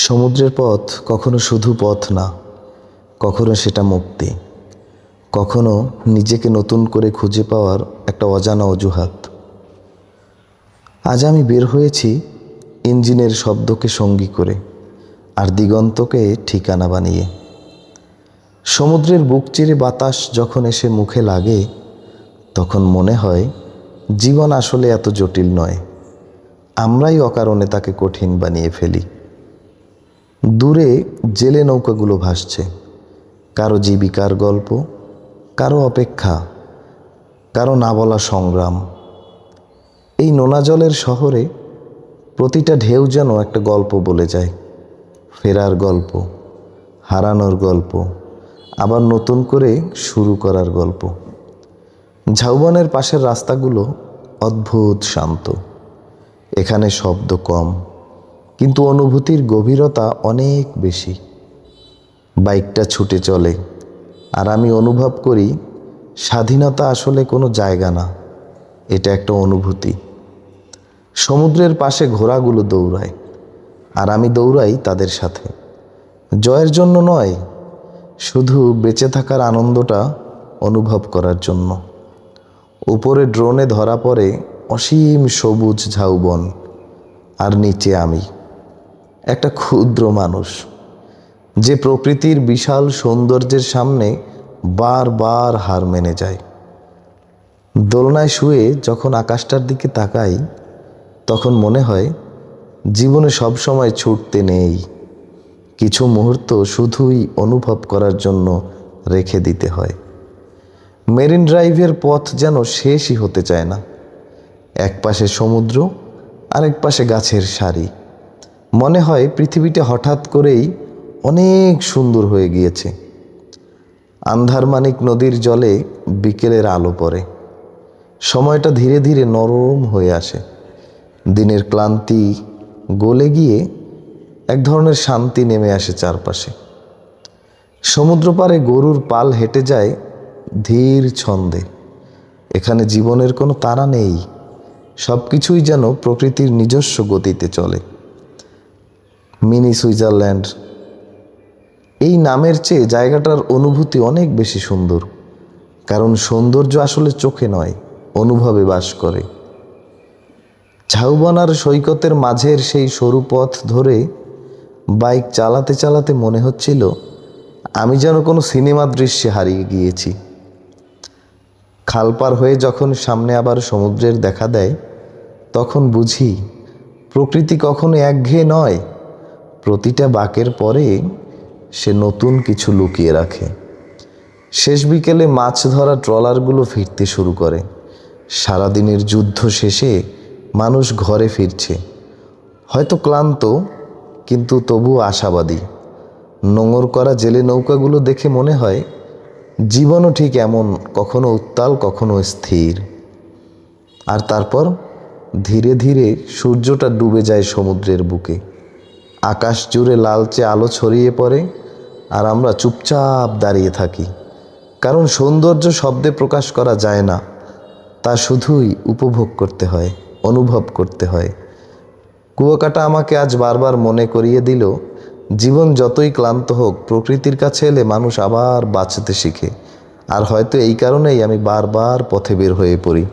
সমুদ্রের পথ কখনো শুধু পথ না, কখনো সেটা মুক্তি, কখনো নিজেকে নতুন করে খুঁজে পাওয়ার একটা অজানা অজুহাত। আজ আমি বের হয়েছি ইঞ্জিনের শব্দকে সঙ্গী করে আর দিগন্তকে ঠিকানা বানিয়ে। সমুদ্রের বুক চিরে বাতাস যখন এসে মুখে লাগে, তখন মনে হয় জীবন আসলে এত জটিল নয়, আমরাই অকারণে তাকে কঠিন বানিয়ে ফেলি। দূরে জেলে নৌকাগুলো ভাসছে, কারো জীবিকার গল্প, কারো অপেক্ষা, কারো না বলা সংগ্রাম। এই নোনা জলের শহরে প্রতিটা ঢেউ যেন একটা গল্প বলে যায়, ফেরার গল্প, হারানোর গল্প, আবার নতুন করে শুরু করার গল্প। ঝাউবনের পাশের রাস্তাগুলো অদ্ভুত শান্ত, এখানে শব্দ কম, কিন্তু অনুভূতির গভীরতা অনেক বেশি। বাইকটা ছুটে চলে আর আমি অনুভব করি স্বাধীনতা আসলে কোনো জায়গা না, এটা একটা অনুভূতি। সমুদ্রের পাশে ঘোড়াগুলো দৌড়ায় আর আমি দৌড়াই তাদের সাথে, জয়ের জন্য নয়, শুধু বেঁচে থাকার আনন্দটা অনুভব করার জন্য। উপরে ড্রোনে ধরা পড়ে অসীম সবুজ ঝাউবন, আর নিচে আমি, একটা ক্ষুদ্র মানুষ যে প্রকৃতির বিশাল সৌন্দর্যের সামনে বারবার হার মেনে যায়। দোলনায় শুয়ে যখন আকাশটার দিকে তাকাই, তখন মনে হয় জীবনে সবসময় ছুটতে নেই, কিছু মুহূর্ত শুধুই অনুভব করার জন্য রেখে দিতে হয়। মেরিন ড্রাইভের পথ যেন শেষই হতে চায় না, এক পাশে সমুদ্র, আরেক পাশে গাছের সারি। মনে হয় পৃথিবীটা হঠাৎ করেই অনেক সুন্দর হয়ে গিয়েছে। আন্ধারমানিক নদীর জলে বিকেলের আলো পড়ে, সময়টা ধীরে ধীরে নরম হয়ে আসে। দিনের ক্লান্তি গলে গিয়ে এক ধরনের শান্তি নেমে আসে চারপাশে। সমুদ্র পাড়ে গরুর পাল হেঁটে যায় ধীর ছন্দে। এখানে জীবনের কোনো তাড়া নেই, সব কিছুই যেন প্রকৃতির নিজস্ব গতিতে চলে। মিনি সুইজারল্যান্ড, এই নামের চেয়ে জায়গাটার অনুভূতি অনেক বেশি সুন্দর, কারণ সৌন্দর্য আসলে চোখে নয়, অনুভবে বাস করে। ঝাউবনার সৈকতের মাঝের সেই সরু পথ ধরে বাইক চালাতে চালাতে মনে হচ্ছিল আমি যেন কোনো সিনেমা দৃশ্যে হারিয়ে গিয়েছি। খাল পার হয়ে যখন সামনে আবার সমুদ্রের দেখা দেয়, তখন বুঝি প্রকৃতি কখনো একঘেয়ে নয়, প্রতিটা বাঁকের পরে সে নতুন কিছু লুকিয়ে রাখে। শেষ বিকেলে মাছ ধরা ট্রলারগুলো ফিরতে শুরু করে। সারাদিনের যুদ্ধ শেষে মানুষ ঘরে ফিরছে, হয়তো ক্লান্ত, কিন্তু তবুও আশাবাদী। নোঙর করা জেলে নৌকাগুলো দেখে মনে হয় জীবনও ঠিক এমন, কখনো উত্তাল, কখনো স্থির। আর তারপর ধীরে ধীরে সূর্যটা ডুবে যায় সমুদ্রের বুকে, আকাশ জুড়ে লালচে আলো ছড়িয়ে পড়ে, আর আমরা চুপচাপ দাঁড়িয়ে থাকি, কারণ সৌন্দর্য শব্দে প্রকাশ করা যায় না, তা শুধুই উপভোগ করতে হয়, অনুভব করতে হয়। কুয়াকাটা আমাকে আজ বারবার মনে করিয়ে দিল, জীবন যতই ক্লান্ত হোক, প্রকৃতির কাছে এলে মানুষ আবার বাঁচতে শিখে। আর হয়তো এই কারণেই আমি বারবার পথে বের হয়ে পড়ি।